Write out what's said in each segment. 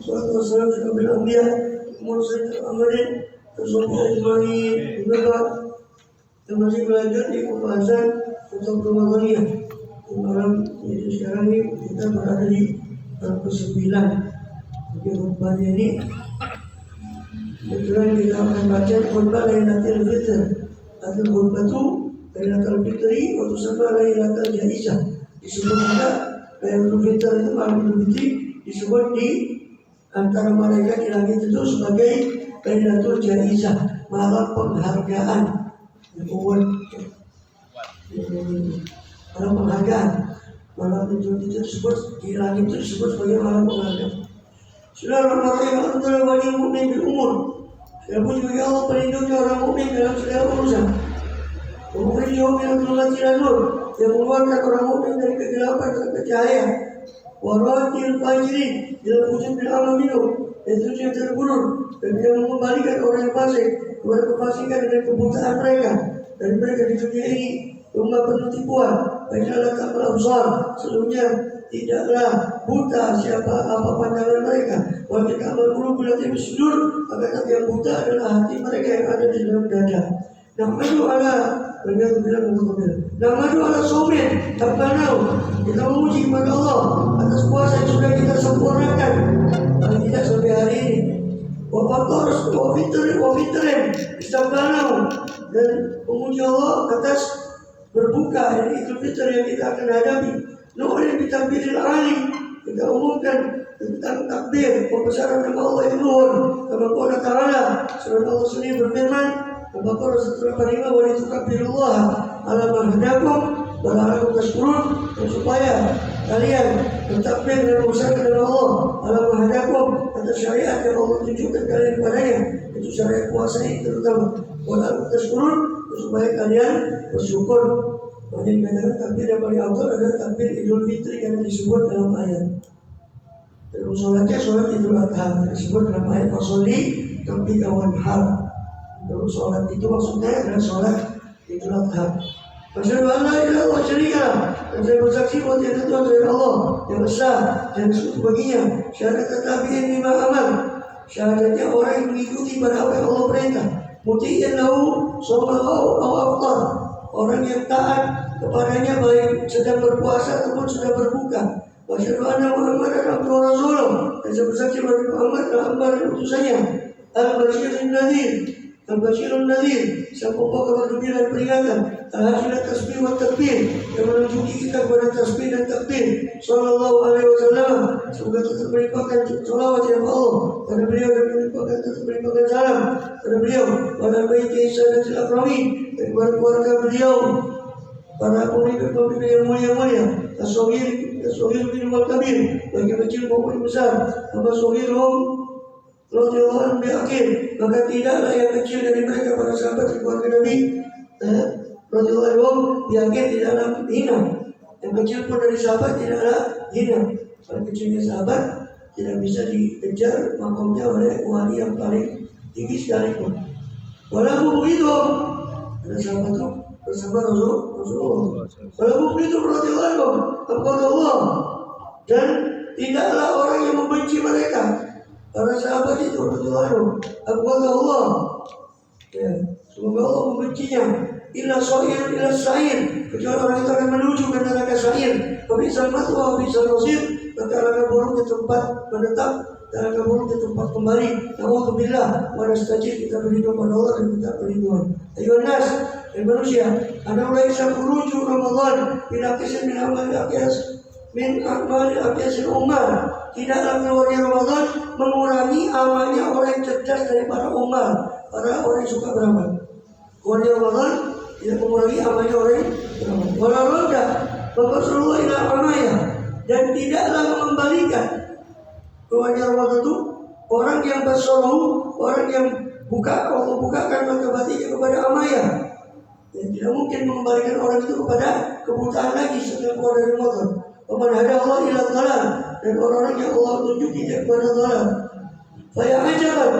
Salatu wassalam ala asyrafil anbiya wal mursalin Rasulullah juga yang masih belajar di pembahasan tentang Ramadaniyah. Malam jadi sekarang ini kita berada di bab ke-9. Jadi khutbahnya ini kebetulan kita akan baca khutbah Lailatul Fitr. Atau khutbah itu Lailatul Fitri atau sama Lailatul Jaizah. Disebut juga Lailatul Fitr itu malam Idul Fitri disebut di antara malaikat di langit itu sebagai Lailatul Jaizah, malam penghargaan. Award malam penghargaan. Malam Idul Fitri disebut di langit itu disebut sebagai malam penghargaan. Bismillahirrahmanirrahim. Alhamdulillah wali mu'min bil umur. Saya puji bagi Allah pelindungnya orang mukmin dalam segala urusan. Memukhrijahum min adh-dhulumati ila nur, yang mengeluarkan orang mukmin dari kegelapan ke cahaya. Wa radil fajirin dalam wujud bil amal minum, itu yang terburuk, dan yang mengembalikan orang yang fasik kepada kefasikan dan kebutaan mereka. Dan mereka di dunia ini rumah penuh tipuan. Baiklah tak berabsar, sebelumnya tidaklah buta siapa apa pandangan mereka. Wajib amal qulub allati fi sudur, akan yang buta adalah hati mereka yang ada di dalam dada. Namadu ala beliau bilang untuk beliau. Namadu ala saumin tabbanau. Kita memuji kepada Allah atas puasa yang sudah kita sempurnakan. Paling tidak sampai hari ini. Wa fatarus wa fitrin istabbanau, dan memuji Allah atas berbuka dari Idul Fitri yang kita akan hadapi. Nu'min bitakbiril ali, kita umumkan tentang takbir pembesaran nama Allah yang luhur. Kama qala ta'ala, surah Allah sendiri berfirman, Al-Baqarah 185, wa litukabbirullaha ala ma hadakum wa la'allakum tashkurun, dan supaya kalian bertakbir dan membesarkan nama Allah ala ma hadakum, atas syariat yang Allah tunjukkan kalian kepadanya, itu syariat puasa ini terutama, wa la'allakum tashkurun, supaya kalian bersyukur. Makanya dikatakan takbir yang paling afdal adalah takbir Idul Fitri yang disebut dalam ayat. Terus sholatnya sholat Idul Adha disebut dalam ayat Fasholli rabbika wanhar. Terus sholat itu maksudnya adalah sholat Idul Adha. Asyhadu an la ilaha illallah syarika lah, dan saya bersaksi bahwa tiada Tuhan selain Allah yang besar dan sekutu baginya. Syahadat tabi'in lima amal, syahadatnya orang yang mengikuti pada apa yang Allah perintah. Muti'in lahu somahu aw aftar, orang yang taat kepadanya baik sedang berpuasa ataupun sudah berbuka. Wa asyhadu anna Muhammadan abduhu wa rasuluh, dan saya bersaksi bahwa Muhammad adalah hamba dan utusannya. Al-Basyirun Nadhir, Al-Basyirun Nadhir, sang pembawa kabar gembira dan peringatan. Al-Hadirat tasbih wa takbir, yang menunjuki kita kepada tasbih dan takbir. Sallallahu alaihi wasallam, semoga tetap melimpahkan salawat ya Allah pada beliau, dan melimpahkan salam pada beliau, pada baiti Saidatul Akramin, dan kepada keluarga beliau, para pemimpin yang mulia-mulia. As-Soghir bin Al-Kabir, bagi kecil maupun besar. Apa Soghirhum radhiyallahu anhu bi akhir, maka tidaklah yang kecil dari mereka para sahabat keluarga Nabi radhiyallahu anhu bi akhir tidaklah hina. Yang kecil pun dari sahabat tidaklah hina. Kalau kecilnya sahabat tidak bisa dikejar makamnya oleh wali yang paling tinggi sekalipun. Walaupun begitu, ada sahabat itu bersama Rasulullah. Walaupun begitu radhiyallahu anhu kepada Allah, dan tidaklah orang yang membenci mereka. Para sahabat itu radhiyallahu anhu kepada Allah. Ya, semoga Allah membencinya. Illa sa'ir ila sa'ir, kecuali orang itu akan menuju ke neraka sa'ir. Wabisal matwa wabisal masir, maka alangkah buruknya tempat menetap dan alangkah buruknya tempat kembali. Na'udzubillah wa nastajir, kita berlindung pada Allah dan kita perlindungan. Ayuhan nas, manusia, ana laisa khuruju Ramadan bila kisah min amal aqiyasil ummah. Tidaklah keluarnya Ramadan mengurangi amalnya orang yang cerdas dari para ummah, para orang yang suka beramal. Keluarnya Ramadan tidak mengurangi amalnya orang yang beramal. Walau roda Rasulullah ila amaya, dan tidaklah mengembalikan keluarnya Ramadan itu orang yang bersolahu, orang yang Allah bukakan mata batinnya kepada amaya. Dan tidak mungkin mengembalikan orang itu kepada kebutaan lagi setelah keluar dari Ramadan. Waman hada Allah ila dhalal, dan orang-orang yang Allah tunjuki kepada dhalal. Saya ajaban,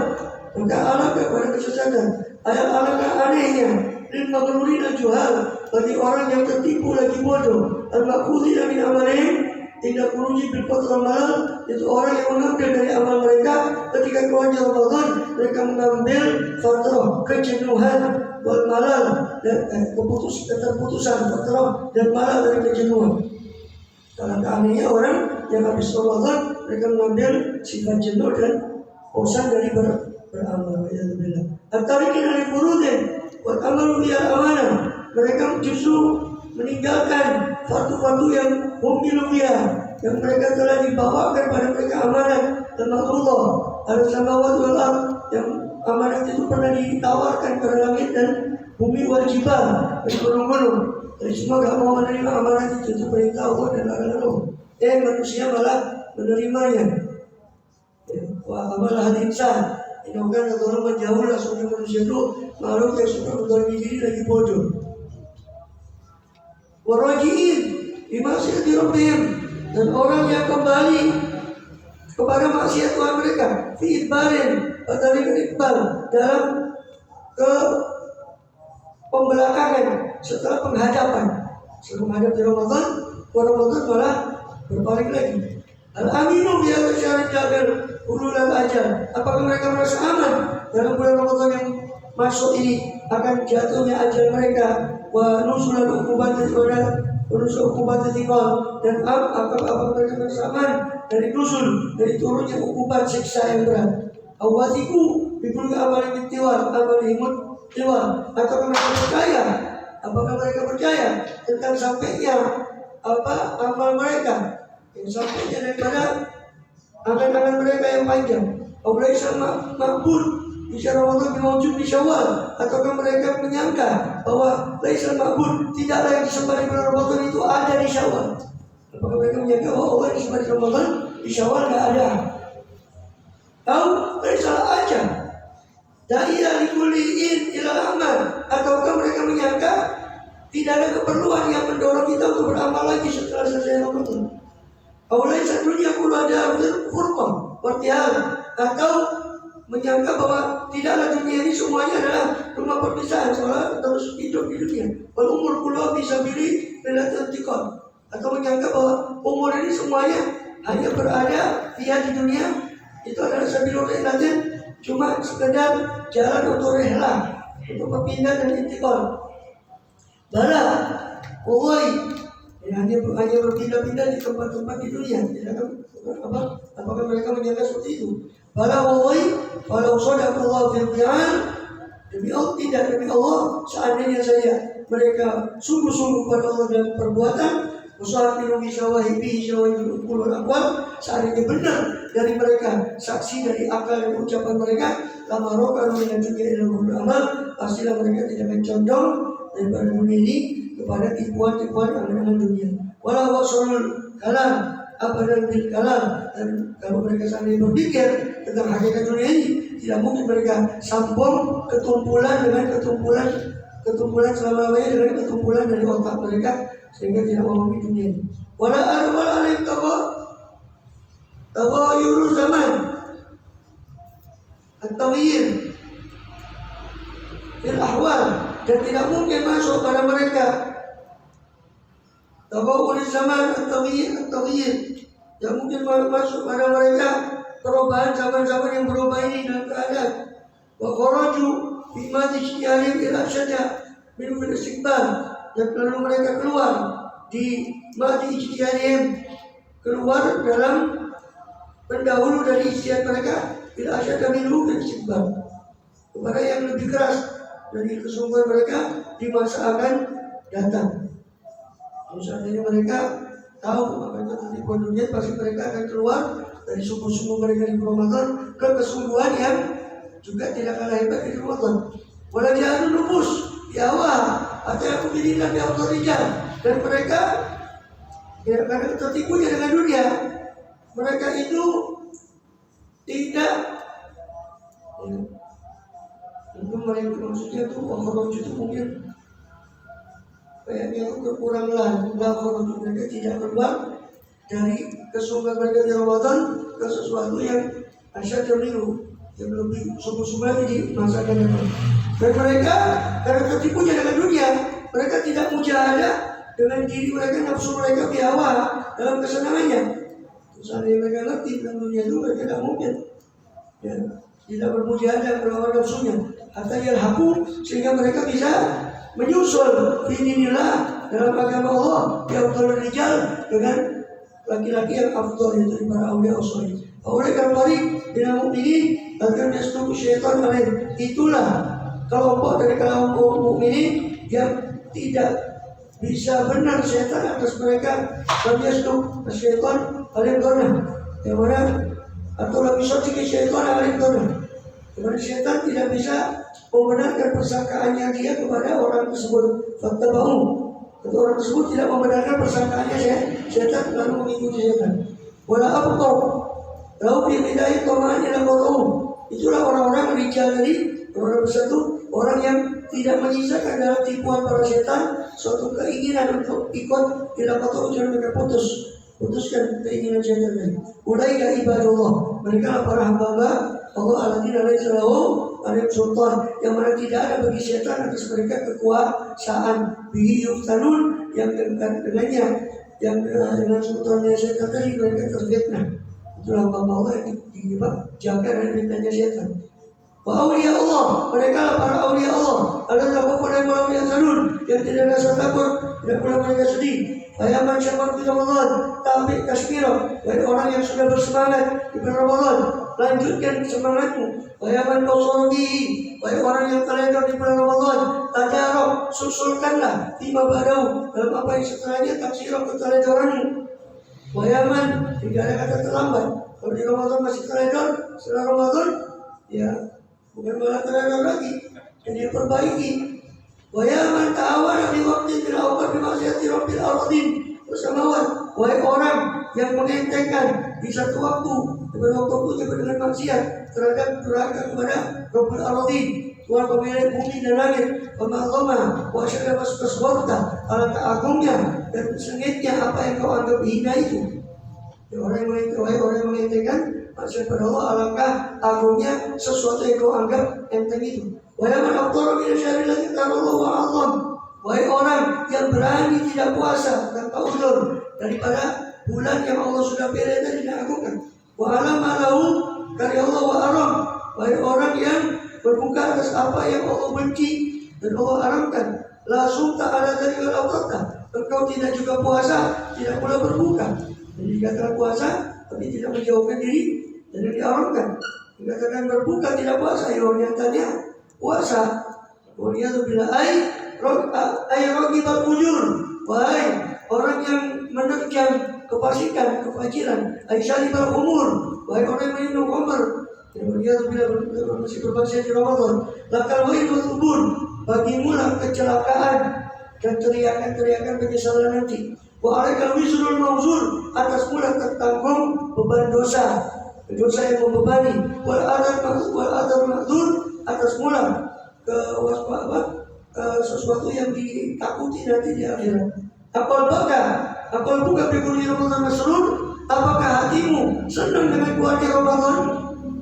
maka alangkah kepada kesesatan. Alangkah anehnya lil maghrurin al-juhal, bagi orang yang tertipu lagi bodoh. Al-makhudina min amalihim, tidak merugi berbuat amal, itu orang yang mengambil dari amal mereka ketika keluarnya Ramadan. Mereka mengambil fatrah kejenuhan wal malal dan keterputusan fatrah dan malal dari kejenuhan. Karena keanehannya orang yang habis Ramadan mereka mengambil sifat jenuh dan bosan dari beramal. At-tarikin dari furudin buat amal biar amanah. Mereka justru meninggalkan fardu-fardu yang humiluvia yang mereka telah dibawakan pada mereka amanat dan Allah al-samawat wal ard, yang amanat itu pernah ditawarkan kepada langit dan bumi wal jibal dan gunung-gunung. Jadi semua gak mau menerima amanat itu perintah Allah dan larangan. Manusia malah menerimanya. Wa amalah insan ini bukan orang menjauh langsung manusia itu makhluk yang suka mendolimi diri lagi bodoh. Warajiin bimaksiati rabbihim, dan orang yang kembali kepada maksiat Tuhan mereka fi idbarin dari iqbal dalam ke pembelakangan setelah penghadapan. Setelah menghadap di Ramadan malah berbalik lagi. Al-aminu biar syarat jabir ulul al-ajal. Apakah mereka merasa aman dalam bulan Ramadan yang masuk ini akan jatuhnya ajal mereka? Wa nusul al-uqubat dan apakah mereka merasa aman dari nusul, dari turunnya ukubat siksa yang berat? Awatiku bikul amal bintiwal amal himut tiwal. Atau mereka percaya? Apakah mereka percaya tentang sampainya amal mereka, yang sampainya daripada angan-angan mereka yang panjang? Awalaisa ma'bud bisa Ramadan dimawujud di Syawal. Ataukah mereka menyangka bahwa laisal ma'bud, tidaklah yang disembah di bulan Ramadan itu ada di Syawal? Apakah mereka menyangka bahwa Allah yang disembah di Ramadan di Syawal tidak ada? Tahu laisal aja da'iya likuliin ilal amal. Ataukah mereka menyangka tidak ada keperluan yang mendorong kita untuk beramal lagi setelah selesai Ramadan? Awalaisa dunia kulu ada furqan wartihal. Atau menyangka bahwa tidaklah dunia ini semuanya adalah rumah perpisahan, soalnya terus hidup di dunia. Wal umur kulu bisa pilih relatif tikon. Atau menyangka bahwa umur ini semuanya hanya berada via di dunia, itu adalah sabilul ilatin, cuma sekedar jalan untuk rehla, untuk berpindah dan intikal. Bala, woi, hanya berpindah-pindah di tempat-tempat di dunia. Apakah mereka menyangka seperti itu? Bala woi, walau sadaqallahu fil fi'al, demi Allah, seandainya mereka sungguh-sungguh pada Allah dalam perbuatan, seandainya benar dari mereka, saksi dari akal dan ucapan mereka, lama rokan menyanjungnya ilmu beramal, pastilah mereka tidak akan condong daripada dunia ini kepada tipuan-tipuan angan-angan dunia. Walau wasulul kalam abadan bil kalam, dan kalau mereka seandainya berpikir tentang hakikat dunia ini, tidak mungkin mereka sambung ketumpulan selama-lamanya dengan ketumpulan dari otak mereka, sehingga tidak memahami dunia ini. Wala alim tagayurul zaman at-taghyir fil ahwal, dan tidak mungkin masuk pada mereka tagayurul zaman at-taghyir, yang mungkin masuk pada mereka perubahan zaman-zaman yang berubah ini dalam keadaan. Wa kharaju fi majlisihim ila syada min istiqbal, dan lalu mereka keluar di majlisihim, keluar dalam pendahulu dari ijtihad mereka, ila syada min istiqbal, kepada yang lebih keras dari kesungguhan mereka di masa akan datang. Misalnya mereka tahu apa itu tipuan dunia, pasti mereka akan keluar dari sungguh-sungguh mereka di Ramadan ke kesungguhan yang juga tidak kalah hebat di Ramadan. Walau dia adu nufus di awal atau yang kemirinan di awal rijal, dan mereka karena tertipunya dengan dunia, mereka itu tidak itu mereka maksudnya itu orang itu mungkin kayaknya itu kekurangan mereka tidak keluar dari kesungguhan mereka di Ramadan ke sesuatu yang asyad jamilu, yang lebih sungguh-sungguh lagi di masa akan datang. Dan mereka karena tertipunya dengan dunia, mereka tidak mujahadah dengan diri mereka, nafsu mereka bihawa dalam kesenangannya. Seandainya mereka ngerti tentang dunia itu, mereka tidak mungkin ya, tidak bermujahadah melawan nafsunya. Hatta yalhaqu, sehingga mereka bisa menyusul dinillah dalam agama Allah yang rijal dengan laki-laki yang afdal itu para awliya usai. Oleh karena dengan mukminin akan yasduq syaitan alaih. Itulah kelompok dari kelompok mukminin yang tidak bisa benar syaitan atas mereka. Dan yasduq syaitan alaih dona. Yang mana atau lebih sodiki syaitan alaih dona. Yang mana syaitan tidak bisa membenarkan persangkaannya dia kepada orang tersebut. Fakta bau. Ketika orang tersebut tidak membenarkan persangkaannya syaitan lalu mengikuti syaitan. Wala apa kau? Tahu di bidayah tomaan yang kau. Itulah orang-orang rijal tadi, orang besar itu orang yang tidak menyisakan dalam tipuan para syaitan suatu keinginan untuk ikut tidak kau jangan mereka putuskan keinginan syaitan tadi. Ulaika ibadullah, mereka para hamba Allah alladzina laisa lahum alaihim sultan, yang mana tidak ada bagi syaitan atas mereka kekuasaan. Bihi yuftanun, yang dengannya yang dengan sultannya syaitan tadi mereka terfitnah. Itulah hamba Allah yang dijaga dari fitnahnya syaitan. Wa awliya Allah, mereka para awliya Allah adalah kepada malam yang zanun, yang tidak rasa takut, tidak pernah mereka sedih. Ayaman syamar fi Ramadan, tapi kasmiro, dari orang yang sudah bersemangat di bulan Ramadan, lanjutkan semangatmu. Ayaman kausorbi, dari orang yang teledor di bulan Ramadan, tajarok, susulkanlah lima badau dalam apa yang setelahnya taksirok keteledoranmu. Ayaman, tidak ada kata terlambat. Kalau di Ramadan masih teledor, setelah Ramadan, ya bukan malah teledor lagi, jadi perbaiki. Wayaman ta'awana di waktu tidak awal di maksiati Rabbil Aradin bersamawan. Wahai orang yang mengentengkan di satu waktu dengan maksiat terhadap durhaka kepada Rabbil Aradin, Tuhan pemilik bumi dan langit. Pemahama wasyada wasbaswarta, alangkah agungnya dan sengitnya apa yang kau anggap hina itu. Ya, orang yang mengentengkan maksiat pada Allah, alangkah agungnya sesuatu yang kau anggap enteng itu. Wahai man aqtara min syarillati ta'allahu wa 'azam, wahai orang yang berani tidak puasa tanpa uzur daripada bulan yang Allah sudah pilih dan diagungkan. Wa 'alama lahu karya Allah wa aram, wahai orang yang berbuka atas apa yang Allah benci dan Allah haramkan. La sumta ala dzalika al-awqata, engkau tidak juga puasa, tidak pula berbuka. Jadi dikatakan puasa tapi tidak menjauhkan diri dan diharamkan. Dikatakan berbuka tidak puasa, ya nyatanya puasa. Kemudian bila ay raqibal ujur, wahai orang yang menerjang kefasikan, kefajiran, ay syaribal umur, wahai orang yang minum khamr. Kemudian bila masih bermaksiat di Ramadan, lakal wa'il wa bagimu lah kecelakaan dan teriakan-teriakan penyesalan nanti. Wa alaikal wizrul mawzur, atas mula tertanggung beban dosa yang membebani. Wal adar ma'dzur, atas mula sesuatu yang ditakuti nanti di akhirat. Apal buka bikuli Ramadan masrur, apakah hatimu senang dengan keluarnya Ramadan?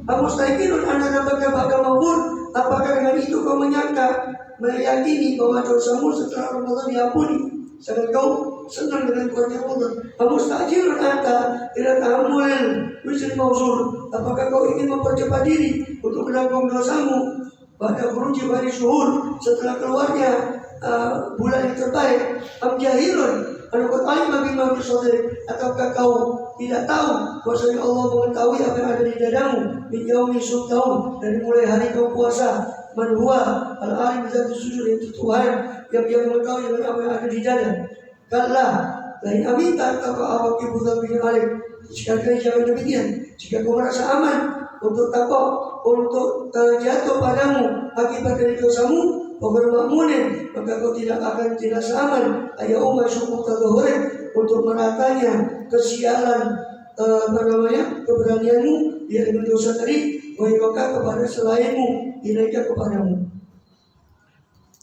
Amustaiqinun anna baka maghfur, apakah dengan itu kau meyakini bahwa dosamu setelah Ramadan diampuni? Sedang kau senang dengan keluarnya Ramadan. Amusta'jilun anta ila tahammulil wizri mawzur, apakah kau ingin mempercepat diri untuk menanggung dosamu pada furuji hari syuhur, setelah keluarnya bulan yang terbaik? Am jahilun anukut alim bima fi sadrik, ataukah kau tidak tahu bahwasanya Allah mengetahui apa yang ada di dadamu min yaumi sumtaum, dari mulai hari kau puasa. Man huwa al-alim bizati sujud, itu Tuhan yang mengetahui apa yang ada di dada. Kalla lain aminta kau awaki buta bin alim, sekali jangan demikian. Jika kau merasa aman untuk takut, untuk jatuh padamu akibat dari dosamu, makmunin, maka kau tidak seaman. Ayat umat syukur tadhurin, untuk meratanya kesialan keberanianmu dia dengan dosa tadi, wahai kepada selainmu, ilaika kepadamu.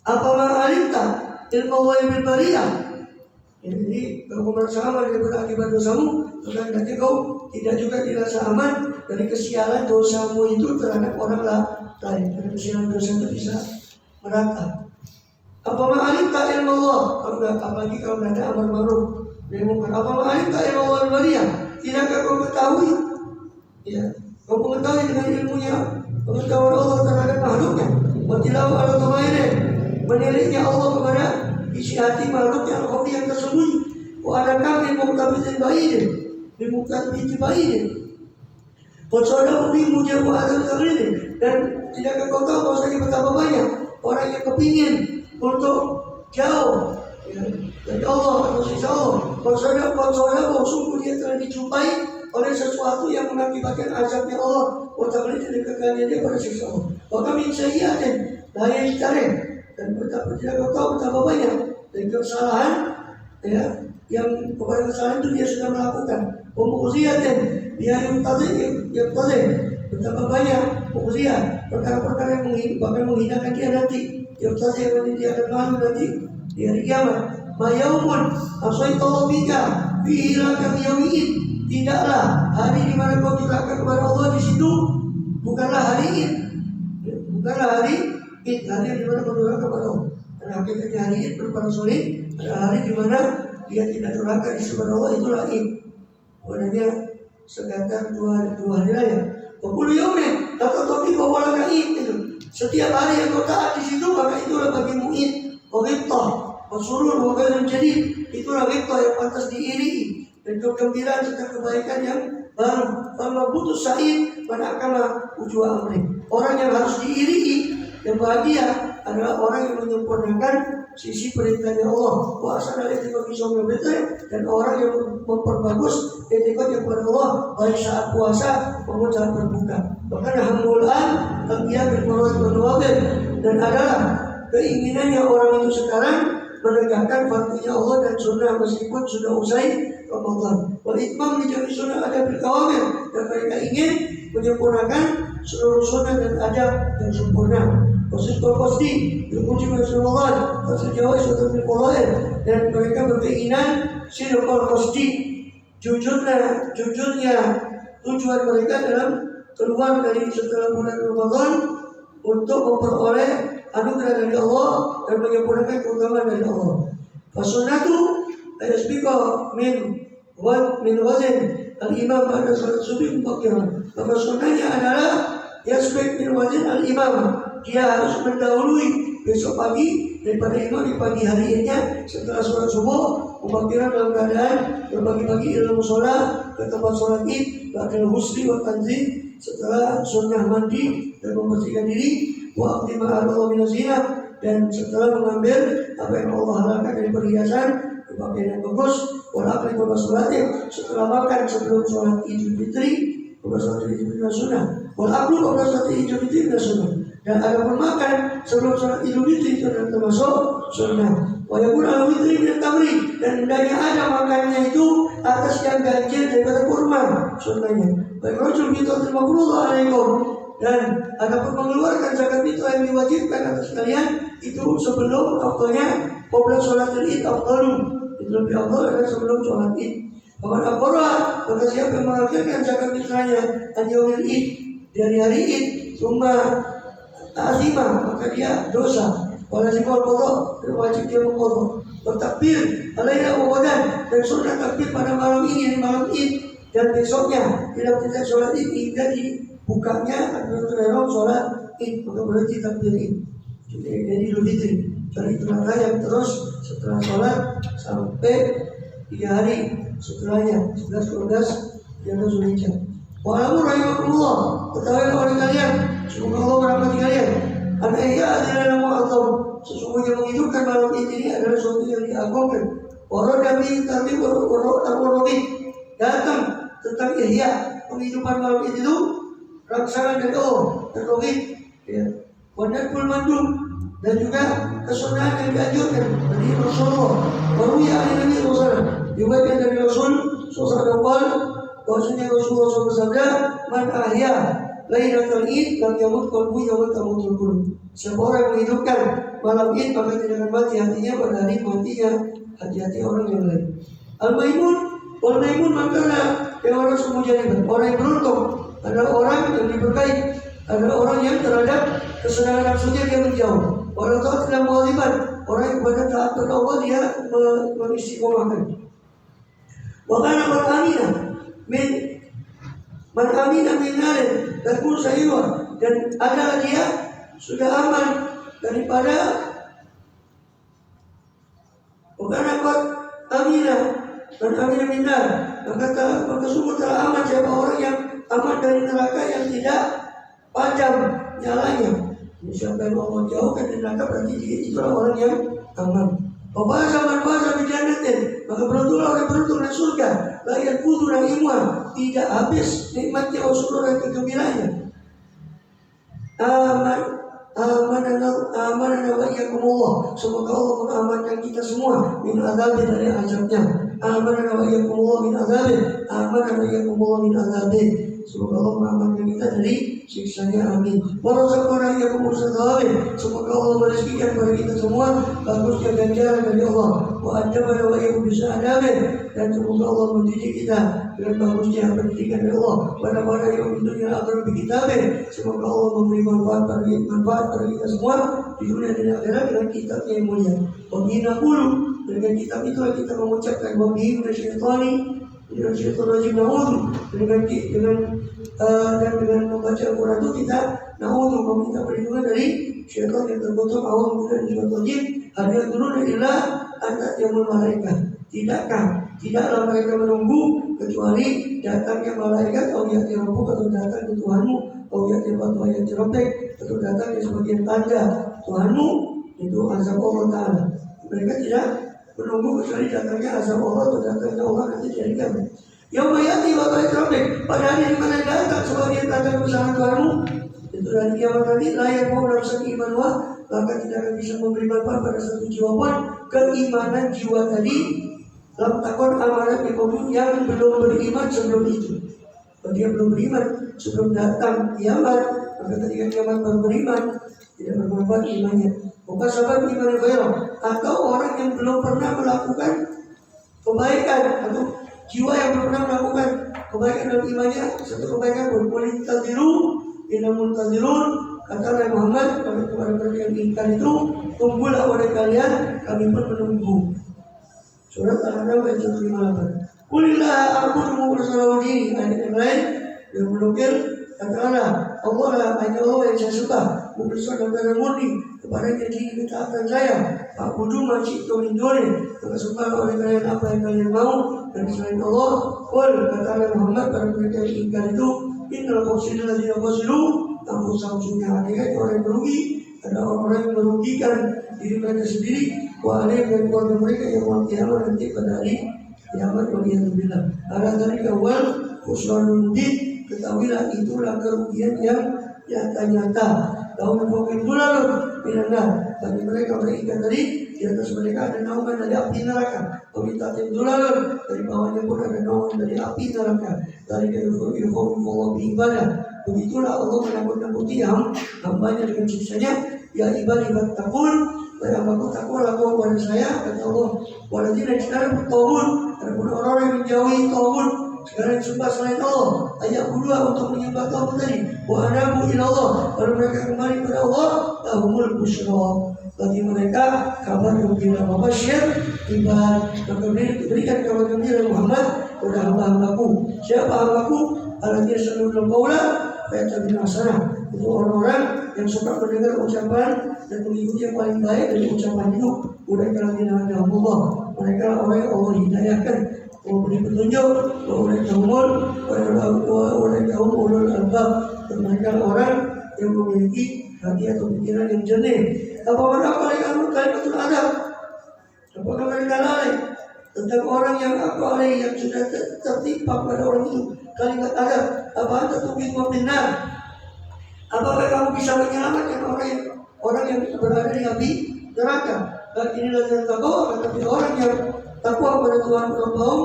Apa ma'alimta ilmu Allah bil bariyah. Jadi kalau kau merasa aman daripada akibat dosamu, maka nanti kau tidak dirasa aman dari kesialan dosamu itu terhadap orang lain. Karena kesialan dosa itu bisa merata. Apa ma'alim tak ilmu Allah? Apalagi kalau ada amar ma'ruf nahi munkar. Apa ma'alim tak ilmu Allah al-bariyah? Tidakkah kau ketahui? Ya, kau mengetahui dengan ilmunya pengetahuan Allah terhadap makhluknya. Watilahu ala tamairih, menilainya Allah kepada isi hati makhluk yang kau yang tersembunyi. Wa ada kami muktabitin ba'idin, bimuktabiti ba'idin. Wasodahu bimujabu adal tagrini. Dan tidakkah kau tahu bahwasanya betapa banyak orang yang kepingin untuk jauh dari Allah atau sisa Allah. Wasodahu sungguh dia telah dijumpai oleh sesuatu yang mengakibatkan azabnya Allah. Wataklid dan kekalian dia pada sisa Allah. Wa kami sayyiatin la yajtarih. Dan betapa tidak kau tahu betapa banyak dari kesalahan yang kepada kesalahan itu dia sudah melakukan. Pemuziatin dia yang tadi betapa banyak pemuziat perkara-perkara yang bahkan menghinakan dia nanti. Yang tadi yang dia akan malu nanti di hari kiamat. Mayaumun asaitallahu bika fi ilaka yaumin. Tidaklah hari di mana kau dilakukan kepada Allah di situ bukanlah hari ini, bukanlah hari ini, hari di mana kau dilakukan kepada Allah. Karena hakikatnya hari ini berupa solid, ada hari di mana dia tidak durhaka di kepada Allah, itulah Id. Maknanya sekitar dua hari raya. Pukul yaumin kata topi bahwa lagi Id itu. Setiap hari yang kau taat di situ maka itulah bagimu Id. Ghibtah, surur, waghairun jadid. Itulah ghibtah yang pantas diiri dan kegembiraan serta kebaikan yang baru. Kalau butuh sa'id pada akama ujwa amri. Orang yang harus diiri yang bahagia adalah orang yang menyempurnakan sisi perintahnya Allah. Puasa dari etika kisahnya betul dan orang yang memperbagus etikanya kepada Allah baik saat puasa maupun saat berbuka. Bahkan hamulan dia berkorban dan adalah keinginannya orang itu sekarang menegakkan fardunya Allah dan sunnah meskipun sudah usai Ramadan. Wal itmam di jami sunnah ada berkawamil dan mereka ingin menyempurnakan seluruh sunnah dan adab yang sempurna. Proses berpasti berkunci Rasulullah sejauh suatu berkolain dan mereka berkeinginan sirkul pasti jujurnya tujuan mereka dalam keluar dari setelah bulan Ramadan untuk memperoleh anugerah dari Allah dan menyempurnakan keutamaan dari Allah. Fasunatu ayasbika min wazin al-imam pada salat subuh mubakiran. Maka sunnahnya adalah yasbik min wazin al-imam. Dia harus mendahului besok pagi daripada imam di pagi harinya setelah sholat subuh mubakiran dalam keadaan berbagi-bagi dalam sholat ke tempat sholat id ba'dal husli wa tanzih setelah sunnah mandi dan membersihkan diri wa aqdi ma'allah minazina dan setelah mengambil apa yang Allah halalkan dari perhiasan pakaian yang bagus wal aqli wa sholatin setelah makan sebelum sholat Idul Fitri sholat Idul Fitri sunnah wal aqlu wa sholat Idul Fitri sunnah dan ada makan sebelum sholat Idul Fitri itu adalah termasuk sunnah wa yakun al-fitri min tamri dan hendaknya ada makannya itu atas yang ganjil daripada kurma sunnahnya baik rajul kita terima alaikum dan adapun mengeluarkan zakat itu yang diwajibkan atas kalian itu sebelum waktunya qoblal sholatul id afdalu itu lebih afdal adalah sebelum sholat id. Bahkan akhara maka siapa yang mengakhirkan zakat fitrahnya anjawil id dari hari id summa ta'zimah maka dia dosa wajib al-qadha wajib dia mengqadha bertakbir alaiha wadan dan sunnah takbir pada malam ini malam id dan besoknya tidak sholat id hingga dibukanya atau sholat id maka berarti takbir id jadi Idul Fitri dari itulah yang terus setelah sholat sampai 3 hari setelahnya 11, 12 yang Zulhijjah. Wa'alamu rahimakumullah ketahui oleh kalian semoga Allah merahmati kalian an-ihya adalah mu'azzam sesungguhnya menghidupkan malam ini adalah sesuatu yang diagungkan waradami tapi waradami datang tentang ihya penghidupan malam itu rangsangan dari Allah dan rohid ya wanakul mandum dan juga kesunahan yang dianjurkan dari Rasulullah baru ya Nabi SAW diriwayatkan dari Rasul SAW bahwasanya Rasulullah SAW bersabda man ahya lailatul id lam yamut qalbu yawma tamutul qulub siapa orang yang menghidupkan malam id maka tidak akan mati hatinya pada hari matinya hati-hati orang yang lain. Al-maimun wal maimun makna yang orang semuanya orang yang beruntung adalah orang yang diberkahi adalah orang yang terhadap kesenangan nafsunya dia menjauh orang tua tidak mewajibkan orang yang kepada taat kepada Allah dia mengistiqomahkan. Bahkan man amina min narin takun sayyiwa, dan adalah dia sudah aman daripada bukan apa amina dan amina min nar, maka sungguh telah aman siapa orang yang aman dari neraka yang tidak padam nyalanya. Siapa yang Allah jauhkan dari neraka berarti dia itulah orang yang aman. Zaman bijanatin, maka beruntunglah orang beruntung dan surga. Layan kudu dan iman, tidak habis nikmatnya usul dan kegembiraannya. Amanah wa iyyakumullah. Semoga Allah mengamankan kita semua min azabin, dari azabnya. Amanah wa iyyakumullah min azabin. Amanah wa iyyakumullah min azabin. Semoga Allah mengamankan kita dari siksanya, amin. Warazaqana iyyakum usadawin. Semoga Allah merezekikan kepada kita semua bagusnya ganjaran dari Allah. Wa adabana wa iyyakum bisa'adamin. Dan semoga Allah mendidik kita dengan bagusnya pendidikan dari Allah. Wa nafa'ana iyyakum bidunya akhir bikitabin. Semoga Allah memberi manfaat pada kita semua di dunia dan akhirat dengan kitabnya yang mulia. Wa qulu, dengan kitab itu kita mengucapkan wa bihi minasyaitonir dengan syaitan rajim na'udhu, dengan membaca Al-Quran itu kita na'udhu, meminta perlindungan dari syaitan yang terkutuk. A'udhu billahi minasyaitonir rajim. Hal yaduruna illa an ta'tiyahumul malaikah. Tidaklah mereka menunggu kecuali datangnya malaikat, atau ya'ti rabbuk, atau datang ke Tuhanmu, atau ya'ti rabbik, atau datangnya sebagian tanda Tuhanmu, itu azab Allah Ta'ala. Mereka tidak menunggu kecuali datangnya azab Allah atau datangnya Allah nanti dari kami. Yauma ya'ti rabbik, pada hari di mana datang sebagian tanda kebesaran Tuhanmu, itu dari kiamat nanti, layak mau nafsan iman wa, maka tidak akan bisa memberi manfaat pada satu jiwa pun keimanan jiwa tadi. Lam takun amanat yang belum beriman sebelum itu. Kalau dia belum beriman sebelum datang kiamat, maka ketika kiamat baru beriman, tidak bermanfaat imannya. Bukan sahabat iman yang atau orang yang belum pernah melakukan kebaikan, atau jiwa yang belum pernah melakukan kebaikan dalam imannya, satu kebaikan pun. Boleh tadiru, inamun tadirun, kata Nabi Muhammad kepada mereka yang ingkar itu, tunggulah oleh kalian, kami pun menunggu. Surat Al-An'am ayat 58. Kulillah aku tunggu bersama diri. Ayat yang lain yang menukil, katakanlah Allah lah, hanya Allah yang saya suka, bersama dan murni kepada janji ketaatan saya. Aku cuma cipta lindungi, maka suka oleh kalian apa yang kalian mau dan selain Allah. Kul katakanlah Muhammad pada mereka yang ingkar itu, innal khosirin ladzina khasiru anfusahum, hakikat orang yang merugi adalah orang-orang yang merugikan diri mereka sendiri, wa alaihim, dan keluarga mereka yang mau kiamat nanti pada hari kiamat. Waliyadzubillah. Ada dari awal khusranul mubin, ketahuilah itulah kerugian yang nyata-nyata. Lahum fawqihim dhulalun minan nar, bagi mereka berikan tadi di atas mereka ada naungan dari api neraka. Wabitatim dhulalun, dari bawahnya pun ada naungan dari api neraka. Dari Allah ibadah. Begitulah Allah menakut-nakuti hambanya dengan siksanya. Ya ibadah takun, dan aku takutlah kau kepada saya, kata Allah. Waladina sekarang bertawun, ada pun orang yang menjauhi tawun, sekarang sumpah selain Allah. Ayat kedua untuk menyembah tawun tadi. Wa anabu ila Allah, kalau mereka kembali kepada Allah, lahumul busra, bagi mereka kabar gembira. Wabasyir ibad, maka berikan kabar gembira Muhammad kepada hamba-hambaku. Siapa hambaku? Alatnya selalu qaula fayatabina hasanah. Itu orang-orang yang suka mendengar ucapan dan mengikuti yang paling baik dari ucapan itu. Mereka lagi Allah, mereka orang yang Allah hidayahkan, Allah beri petunjuk. Mereka ulul albab, dan mereka orang yang memiliki hati atau pikiran yang jernih. Apakah mereka kalimatul adab? Apakah mereka lalai tentang orang yang yang sudah tertimpa pada orang itu kalimat adab? Apa anta tuqim benar? Apakah kamu bisa menyelamatkan orang yang berada di api neraka? Dan inilah yang takwa, tetapi orang yang takwa pada Tuhan Rabbahum,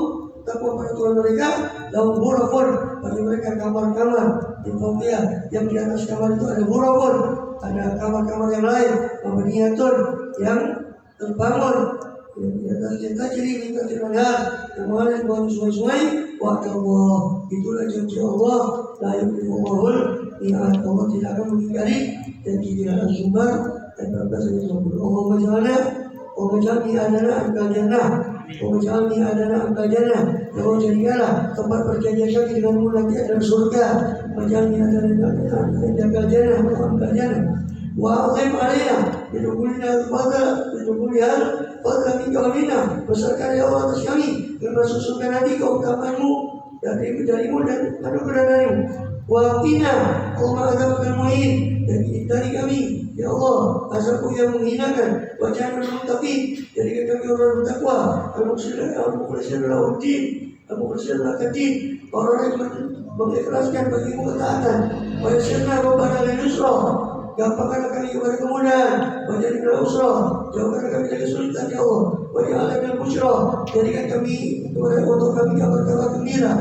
takwa pada Tuhan mereka, lahum ghurafun, bagi mereka kamar-kamar di fawqiyah, yang di atas kamar itu ada ghurafun, ada kamar-kamar yang lain, mabniyatun, yang terbangun di atasnya tajri min tahtiha al-anhar, yang mengalir bawah sungai-sungai. Wa'ada Allah, itulah janji Allah, la yukhlifullahul mi'ad, Allah tidak akan mengingkari janji dia. Al-Zumar ayat 14 ayat 20. Allahumma ja'alna Waj'alni adana angkal jannah, waj'alni adana angkal jannah. Ya Allah, jadikanlah tempat perjanjian kami denganmu nanti adalah surga. Waj'alni adana angkal jannah, angkal jannah. Wa azim alaina bidukulina al-fadla, bidukulina al-fadla minka wa minna. Besarkan ya Allah atas kami termasuk surga nanti keutamaanmu darimu dan anugerah darimu. Wa qina Allahumma azabakal muhin, dari kami ya Allah azabku yang menghinakan. Wa jangan muttaqin, jadikan kami orang bertakwa. Al-mukhlisin lahud-din, al-mukhlisin lahud-din, orang yang mengikhlaskan bagimu ketaatan. Wa yassirna rabbana lil yusra, gampangkan kami kepada kemudahan. Wa jadikan usra, jauhkan kami dari kesulitan ya Allah. Wa ja'alna minal busyra, jadikan kami kepada untuk kami kabar-kabar gembira.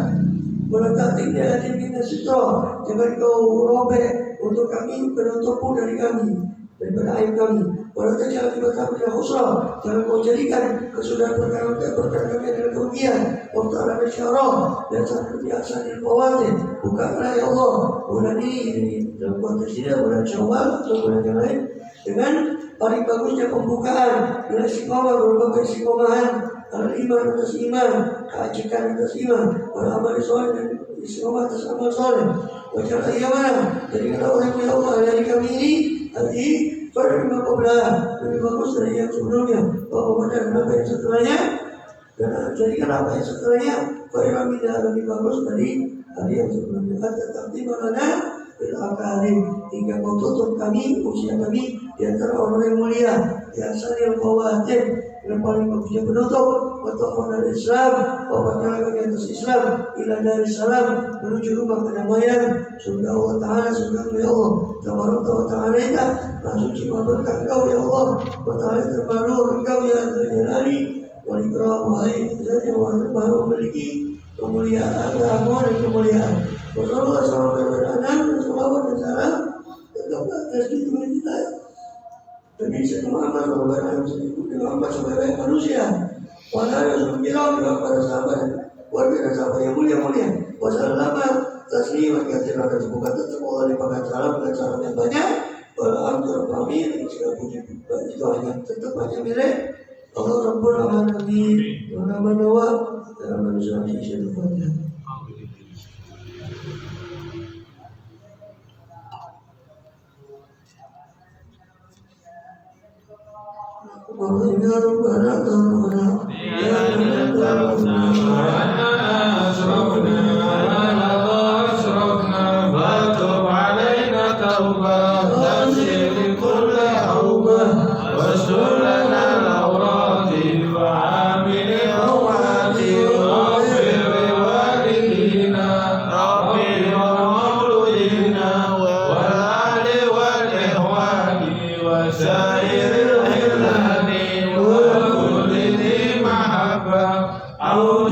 Berarti hati kita sitra, jangan kau robek untuk kami penutupmu dari kami daripada aib kami. Berarti jangan kita tidak usrah, jangan kau jadikan kesudahan perkara kami adalah kerugian. Waktu ada syarah dan satu biasa di bawahnya. Bukanlah ya Allah bulan ini dalam konteks ini bulan Syawal atau bulan yang lain dengan paling bagusnya pembukaan dengan istiqomah berbagai istiqomahan. Al-iman atas iman, keajikan atas iman, al-amal soleh dan istiqomah atas amal soleh. Wajah ayyamana, jadikanlah orang ya Allah dari kami ini hati berlima qablah, lebih bagus dari yang sebelumnya. Bahwa pada apa yang setelahnya, dan jadikan apa yang setelahnya berlima lebih bagus dari hari yang sebelumnya. Tetap di mana bil-akalim, hingga kau tutup kami, usia kami di antara orang yang mulia, di asalnya khawatir. Yang paling bagusnya penutup wata'un al-Islam, wabakala kami atas Islam ila dari salam, menuju rumah kedamaian surga Allah Ta'ala, surga ya Allah tabaraka wa ta'ala. Suci berkah Engkau ya Allah wa ta'ala, terbaru Engkau ya Jalali wal ikram wa izzat wa maha memiliki kemuliaan, keagungan dan kemuliaan. Wassalamualaikum warahmatullahi wabarakatuh. Tetap atas dunia kita. Dan Nabi Muhammad Muhammad sebagai manusia. Wala Rasulullah juga para sahabat, warga sahabat yang mulia-mulia. Wassalamualaikum tasliman katsiran, dan semoga tetap Allah limpahkan salam dan salam yang banyak. Alhamdulillah amin. Segala puji itu hanya tetap hanya milik Allah Rabbul Alamin. Nama Nawa dalam manusia Indonesia Fatihah. Ya Rabbana tarhamna ya Rabbana tarhamna asrafna wa asrafna wa tub alaina tawbah tasir kull awbah wastur lana al-awrati wa amil awati waghfir walidina rabbi wa maulidina wa ali wal ihwani wa sa'ir أو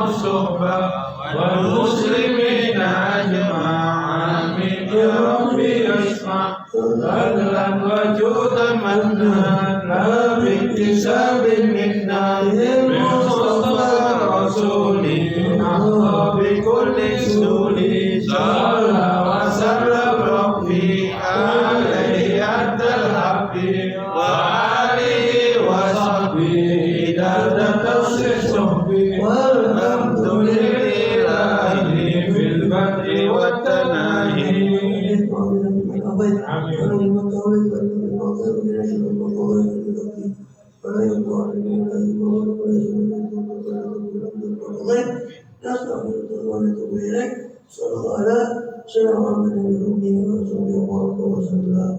صحبة والمسلمين أجمعين يا ربي اشفع فضلا وجودا منا لا باكتساب منا بالمصطفى الرسول نحظى بكل سهول صلى وسلم ربي عليه عبد الحق وآله وصحبه إدادة الصحبه والحمد لله في البدء والتناهي. Sallallahu alaihi wasallam.